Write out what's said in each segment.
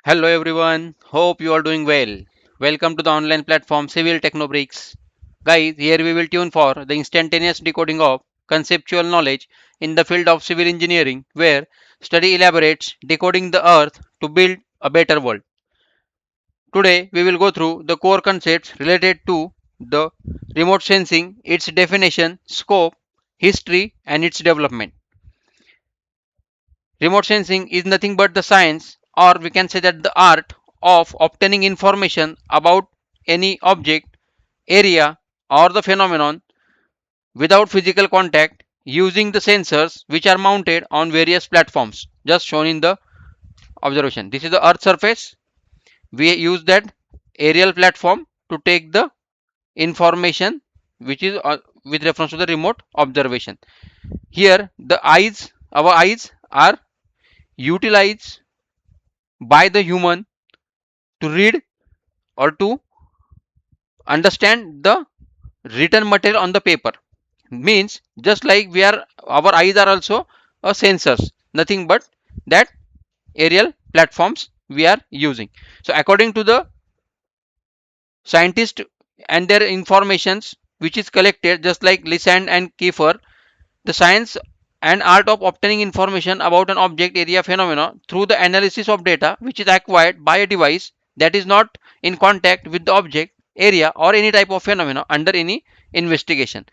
Hello everyone, hope you are doing well. Welcome to the online platform Civil Techno Bricks. Guys, here we will tune for the instantaneous decoding of conceptual knowledge in the field of civil engineering, where study elaborates decoding the earth to build a better world. Today we will go through the core concepts related to the remote sensing, its definition, scope, history, and its development. Remote sensing is nothing but the science, or we can say that the art of obtaining information about any object, area, or the phenomenon without physical contact using the sensors which are mounted on various platforms just shown in the observation. This is the earth surface. We use that aerial platform to take the information which is with reference to the remote observation. Here our eyes are utilized by the human to read or to understand the written material on the paper. Means just like our eyes are also a sensors, nothing but that aerial platforms we are using. So according to the scientists and their informations which is collected, just like Lissand and Kiefer, the science and art of obtaining information about an object, area, phenomena through the analysis of data which is acquired by a device that is not in contact with the object, area, or any type of phenomena under any investigation,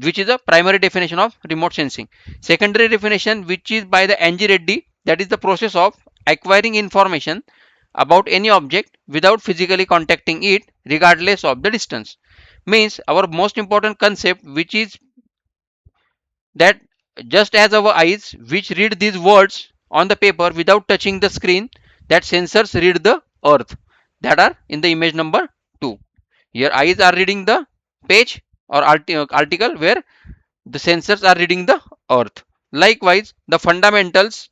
which is the primary definition of remote sensing. Secondary definition, which is by the Angie Reddy, that is the process of acquiring information about any object without physically contacting it regardless of the distance. Means our most important concept, which is that just as our eyes which read these words on the paper without touching the screen, that sensors read the earth that are in the image number 2. Your eyes are reading the page or article where the sensors are reading the earth. Likewise, the fundamentals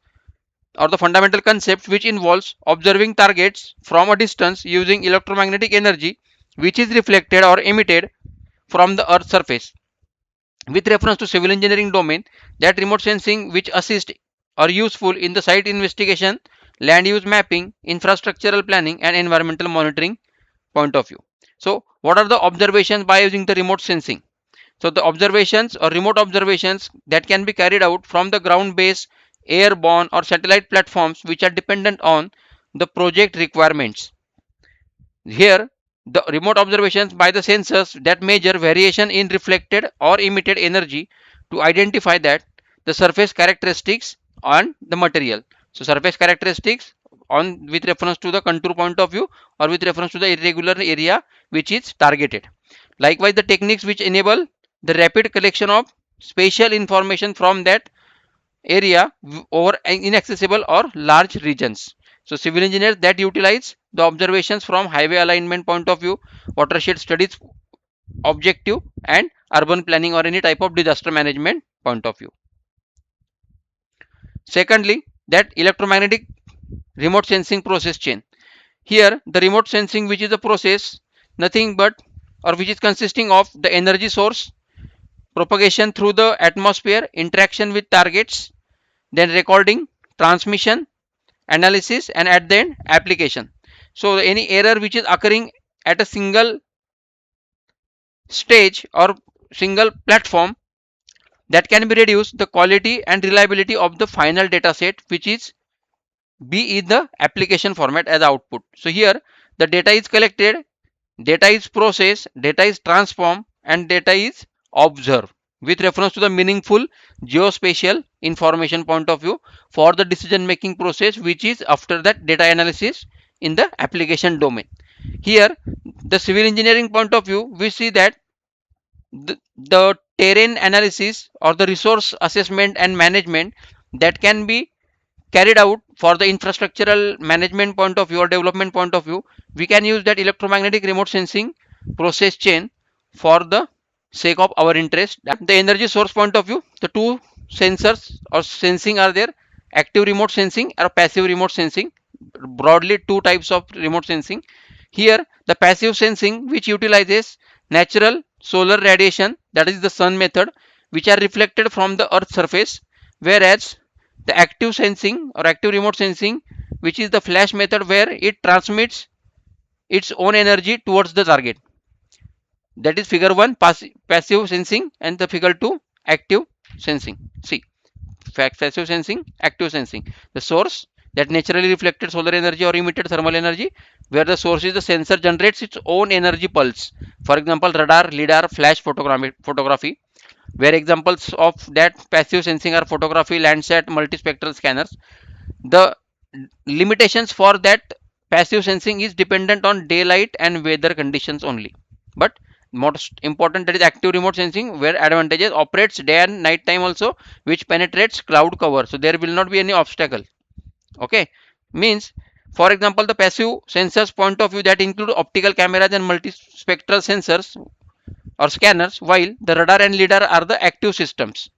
or the fundamental concept which involves observing targets from a distance using electromagnetic energy which is reflected or emitted from the earth's surface. With reference to civil engineering domain, that remote sensing which assist are useful in the site investigation, land use mapping, infrastructural planning, and environmental monitoring point of view. So what are the observations by using the remote sensing? So the observations or remote observations that can be carried out from the ground based, airborne, or satellite platforms which are dependent on the project requirements. Here, the remote observations by the sensors that measure variation in reflected or emitted energy to identify that the surface characteristics on the material. So surface characteristics on with reference to the contour point of view or with reference to the irregular area which is targeted. Likewise, the techniques which enable the rapid collection of spatial information from that area over inaccessible or large regions. So civil engineers that utilize the observations from highway alignment point of view, watershed studies objective, and urban planning or any type of disaster management point of view. Secondly, that electromagnetic remote sensing process chain. Here the remote sensing which is a process nothing but or which is consisting of the energy source, propagation through the atmosphere, interaction with targets, then recording, transmission, analysis, and at the end application. So any error which is occurring at a single stage or single platform, that can be reduced the quality and reliability of the final data set which is be in the application format as output. So here the data is collected, data is processed, data is transformed, and data is observed with reference to the meaningful geospatial information point of view for the decision making process which is after that data analysis in the application domain. Here the civil engineering point of view, we see that the terrain analysis or the resource assessment and management that can be carried out for the infrastructural management point of view or development point of view, we can use that electromagnetic remote sensing process chain for the sake of our interest. The energy source point of view, the two sensors or sensing are there: active remote sensing or passive remote sensing. Broadly two types of remote sensing. Here the passive sensing which utilizes natural solar radiation, that is the sun method, which are reflected from the earth surface, whereas the active sensing or active remote sensing which is the flash method, where it transmits its own energy towards the target. That is figure 1, passive sensing, and the figure 2, active sensing. See, passive sensing, active sensing. The source, that naturally reflected solar energy or emitted thermal energy, where the source is the sensor, generates its own energy pulse. For example, radar, lidar, flash photography, where examples of that passive sensing are photography, Landsat, multispectral scanners. The limitations for that passive sensing is dependent on daylight and weather conditions only. But most important, that is active remote sensing, where advantages operates day and night time also, which penetrates cloud cover, so there will not be any obstacle. Okay, means, for example, the passive sensors point of view, that include optical cameras and multispectral sensors or scanners, while the radar and lidar are the active systems.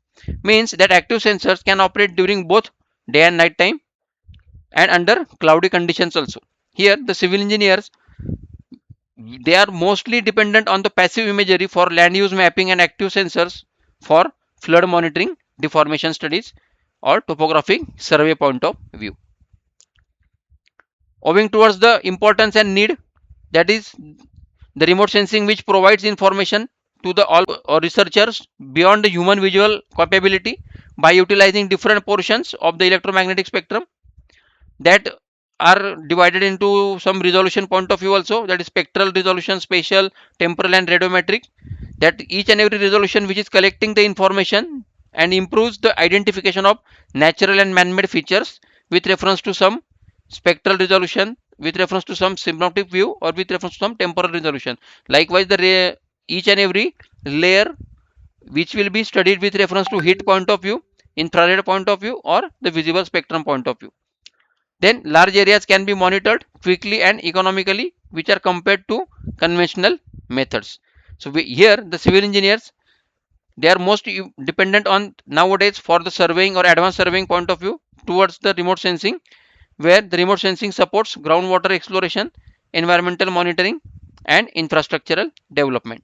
Means that active sensors can operate during both day and night time and under cloudy conditions also. Here the civil engineers, they are mostly dependent on the passive imagery for land use mapping and active sensors for flood monitoring, deformation studies, or topographic survey point of view. Owing towards the importance and need, that is the remote sensing, which provides information to the all researchers beyond the human visual capability by utilizing different portions of the electromagnetic spectrum that are divided into some resolution point of view also, that is spectral resolution, spatial, temporal, and radiometric. That each and every resolution which is collecting the information and improves the identification of natural and man-made features with reference to some spectral resolution, with reference to some synoptic view, or with reference to some temporal resolution. Likewise, the each and every layer which will be studied with reference to heat point of view, infrared point of view, or the visible spectrum point of view. Then large areas can be monitored quickly and economically, which are compared to conventional methods. So here the civil engineers, they are most dependent on nowadays for the surveying or advanced surveying point of view towards the remote sensing, where the remote sensing supports groundwater exploration, environmental monitoring, and infrastructural development.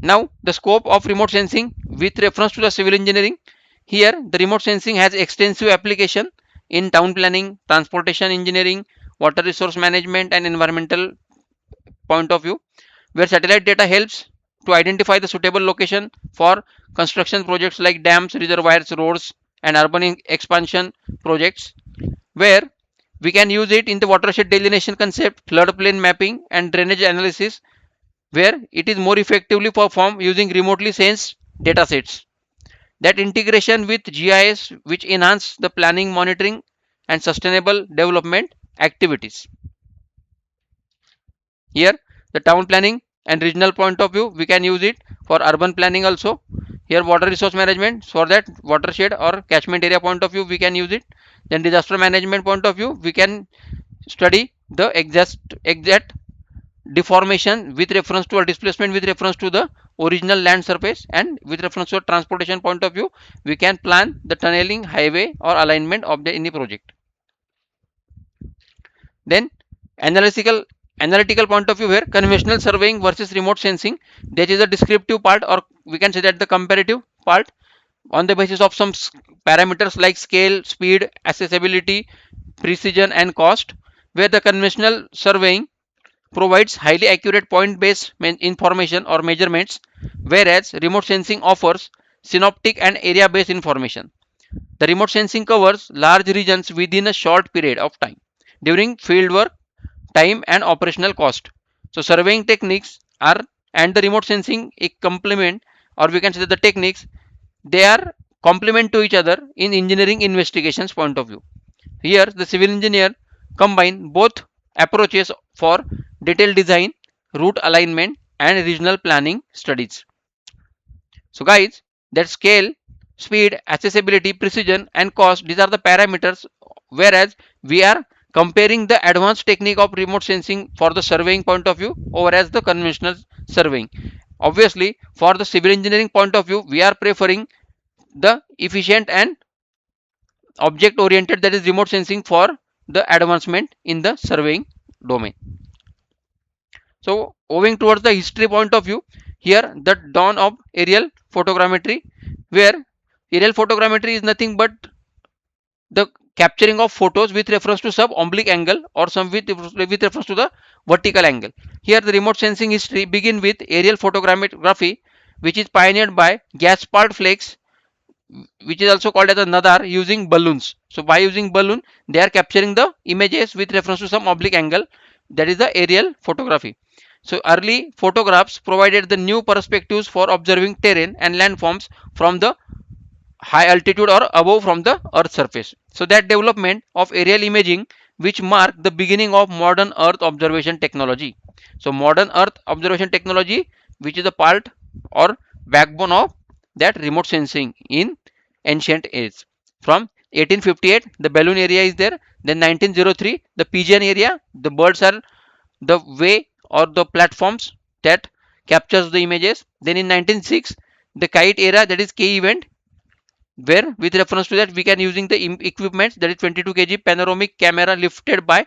Now the scope of remote sensing with reference to the civil engineering. Here the remote sensing has extensive application in town planning, transportation engineering, water resource management, and environmental point of view, where satellite data helps to identify the suitable location for construction projects like dams, reservoirs, roads, and urban expansion projects, where we can use it in the watershed delineation concept, floodplain mapping, and drainage analysis, where it is more effectively performed using remotely sensed datasets. That integration with GIS, which enhance the planning, monitoring, and sustainable development activities. Here the town planning and regional point of view, we can use it for urban planning also. Here water resource management, for that watershed or catchment area point of view, we can use it. Then disaster management point of view, we can study the exact deformation with reference to, or displacement with reference to the original land surface, and with reference to a transportation point of view, we can plan the tunneling, highway, or alignment of the any project. Then analytical point of view, where conventional surveying versus remote sensing, that is a descriptive part, or we can say that the comparative part, on the basis of some parameters like scale, speed, accessibility, precision, and cost, where the conventional surveying provides highly accurate point-based information or measurements, whereas remote sensing offers synoptic and area-based information. The remote sensing covers large regions within a short period of time during fieldwork time and operational cost. So surveying techniques are, and the remote sensing a complement, or we can say that the techniques, they are complement to each other in engineering investigations point of view. Here the civil engineer combine both approaches for detailed design, route alignment, and regional planning studies. So guys, that scale, speed, accessibility, precision, and cost, these are the parameters, whereas we are comparing the advanced technique of remote sensing for the surveying point of view over as the conventional surveying. Obviously for the civil engineering point of view, we are preferring the efficient and object oriented, that is remote sensing, for the advancement in the surveying domain. So owing towards the history point of view, here the dawn of aerial photogrammetry, where aerial photogrammetry is nothing but the capturing of photos with reference to sub oblique angle or some with reference to the vertical angle. Here the remote sensing history begin with aerial photography, which is pioneered by Gaspard Flakes, which is also called as a nadar, using balloons. So by using balloon, they are capturing the images with reference to some oblique angle. That is the aerial photography. So early photographs provided the new perspectives for observing terrain and landforms from the high altitude or above from the earth surface. So that development of aerial imaging which marked the beginning of modern earth observation technology. So modern earth observation technology, which is a part or backbone of that remote sensing in ancient age. From 1858 the balloon area is there, then 1903 the pigeon area, the birds are the way or the platforms that captures the images. Then in 1906 the kite era, that is K event, where with reference to that we can using the equipment, that is 22 kg panoramic camera lifted by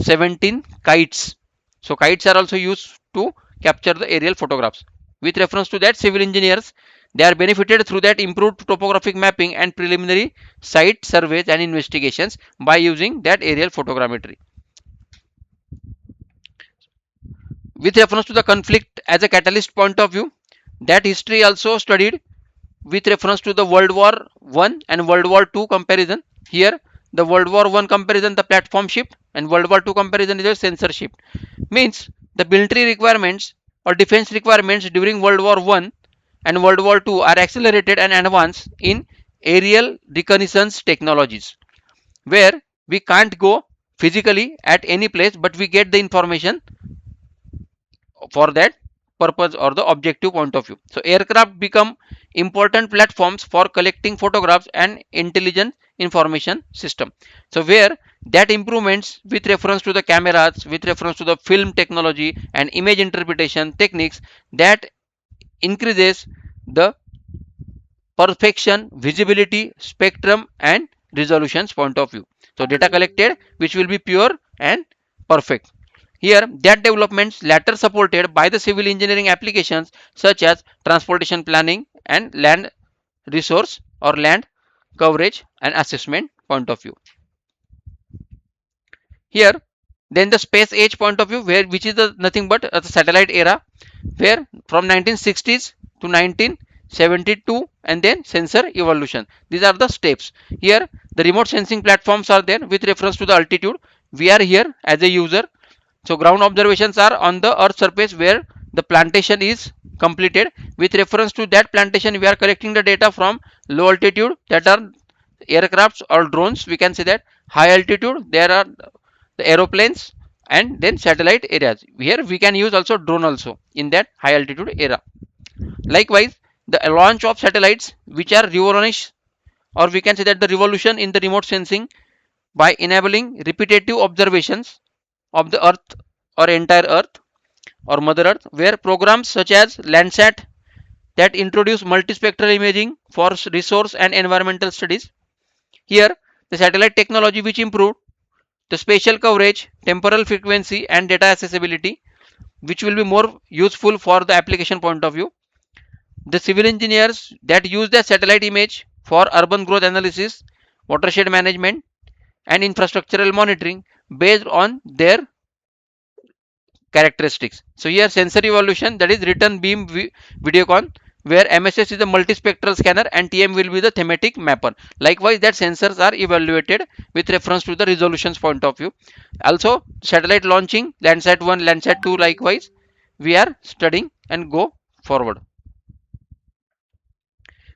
17 kites. So kites are also used to capture the aerial photographs. With reference to that, civil engineers, they are benefited through that improved topographic mapping and preliminary site surveys and investigations by using that aerial photogrammetry. With reference to the conflict as a catalyst point of view, that history also studied with reference to the World War I and World War II comparison. Here, the World War I comparison, the platform shift, and World War II comparison is a sensor shift. Means the military requirements or defense requirements during World War I and World War II are accelerated and advanced in aerial reconnaissance technologies, where we can't go physically at any place, but we get the information for that purpose or the objective point of view. So aircraft become important platforms for collecting photographs and intelligent information system. So where that improvements with reference to the cameras, with reference to the film technology and image interpretation techniques, that increases the perfection, visibility, spectrum and resolutions point of view. So data collected which will be pure and perfect. Here, that developments later supported by the civil engineering applications such as transportation planning and land resource or land coverage and assessment point of view. Here, then the space age point of view, where which is the nothing but the satellite era, where from 1960s to 1972, and then sensor evolution. These are the steps. Here, the remote sensing platforms are there with reference to the altitude. We are here as a user. So ground observations are on the earth surface where the plantation is completed. With reference to that plantation, we are collecting the data from low altitude, that are aircrafts or drones. We can say that high altitude, there are the aeroplanes, and then satellite areas. Here we can use also drone also in that high altitude area. Likewise, the launch of satellites, which are revolutionize, or we can say that the revolution in the remote sensing by enabling repetitive observations of the earth or entire earth or mother earth, where programs such as Landsat that introduce multispectral imaging for resource and environmental studies. Here the satellite technology which improved the spatial coverage, temporal frequency and data accessibility, which will be more useful for the application point of view. The civil engineers that use the satellite image for urban growth analysis, watershed management and infrastructural monitoring based on their characteristics. So here sensor evolution, that is return beam videocon, where MSS is a multispectral scanner and TM will be the thematic mapper. Likewise, that sensors are evaluated with reference to the resolutions point of view. Also satellite launching, Landsat 1, Landsat 2, likewise we are studying and go forward.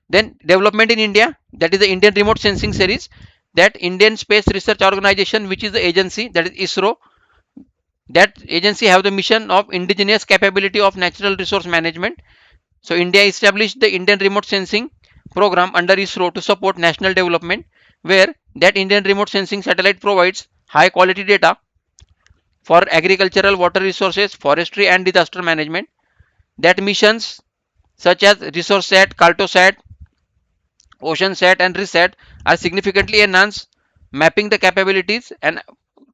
Then development in India, that is the Indian remote sensing series, that Indian Space Research Organization, which is the agency, that is ISRO. That agency have the mission of indigenous capability of natural resource management. So India established the Indian Remote Sensing Program under ISRO to support national development, where that Indian Remote Sensing satellite provides high quality data for agricultural, water resources, forestry and disaster management. That missions such as ResourceSat, CartoSat, OceanSat and RISAT are significantly enhanced, mapping the capabilities and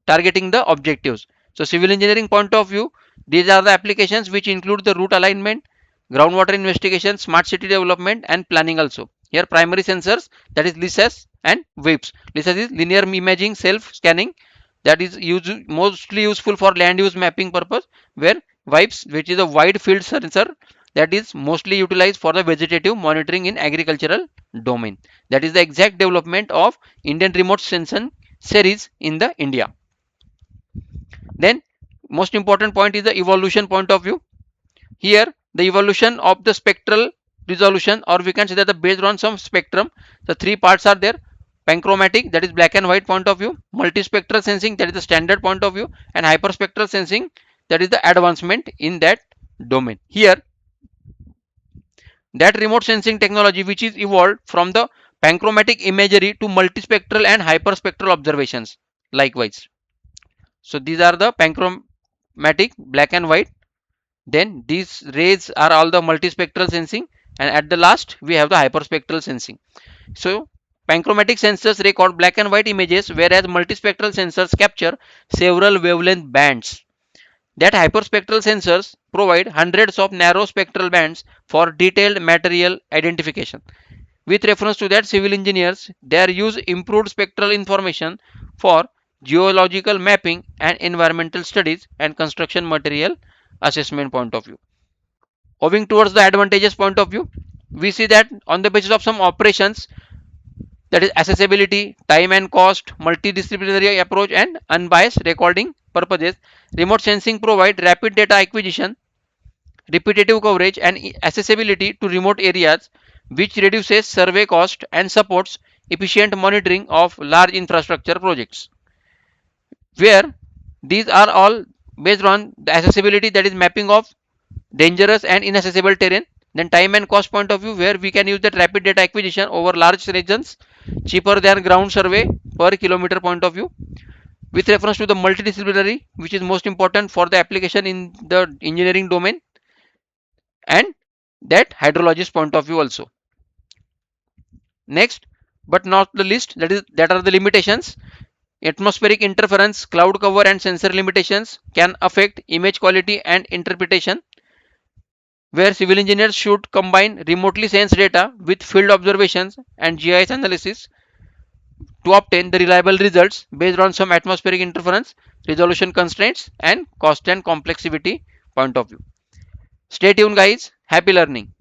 targeting the objectives. So civil engineering point of view, these are the applications which include the route alignment, groundwater investigation, smart city development and planning also. Here primary sensors, that is LISAs and WIPs. LISAs is linear imaging self scanning, that is mostly useful for land use mapping purpose, where WIPs, which is a wide field sensor, that is mostly utilized for the vegetative monitoring in agricultural domain. That is the exact development of Indian remote sensing series in the India. Then most important point is the evolution point of view. Here the evolution of the spectral resolution, or we can say that the based on some spectrum, the three parts are there: panchromatic, that is black and white point of view; multispectral sensing, that is the standard point of view; and hyperspectral sensing, that is the advancement in that domain. Here that remote sensing technology which is evolved from the panchromatic imagery to multispectral and hyperspectral observations likewise. So these are the panchromatic, black and white. Then these rays are all the multispectral sensing, and at the last we have the hyperspectral sensing. So panchromatic sensors record black and white images, whereas multispectral sensors capture several wavelength bands. That hyperspectral sensors provide hundreds of narrow spectral bands for detailed material identification. With reference to that, civil engineers there use improved spectral information for geological mapping and environmental studies and construction material assessment point of view. Moving towards the advantages point of view, we see that on the basis of some operations, that is accessibility, time and cost, multidisciplinary approach, and unbiased recording purposes, remote sensing provide rapid data acquisition, repetitive coverage, and accessibility to remote areas, which reduces survey cost and supports efficient monitoring of large infrastructure projects. Where these are all based on the accessibility, that is mapping of dangerous and inaccessible terrain. Then time and cost point of view, where we can use that rapid data acquisition over large regions, cheaper than ground survey per kilometer point of view. With reference to the multidisciplinary, which is most important for the application in the engineering domain, and that hydrologist point of view also. Next but not the least, that are the limitations. Atmospheric interference, cloud cover, and sensor limitations can affect image quality and interpretation, where civil engineers should combine remotely sensed data with field observations and GIS analysis to obtain the reliable results based on some atmospheric interference, resolution constraints, and cost and complexity point of view. Stay tuned, guys. Happy learning.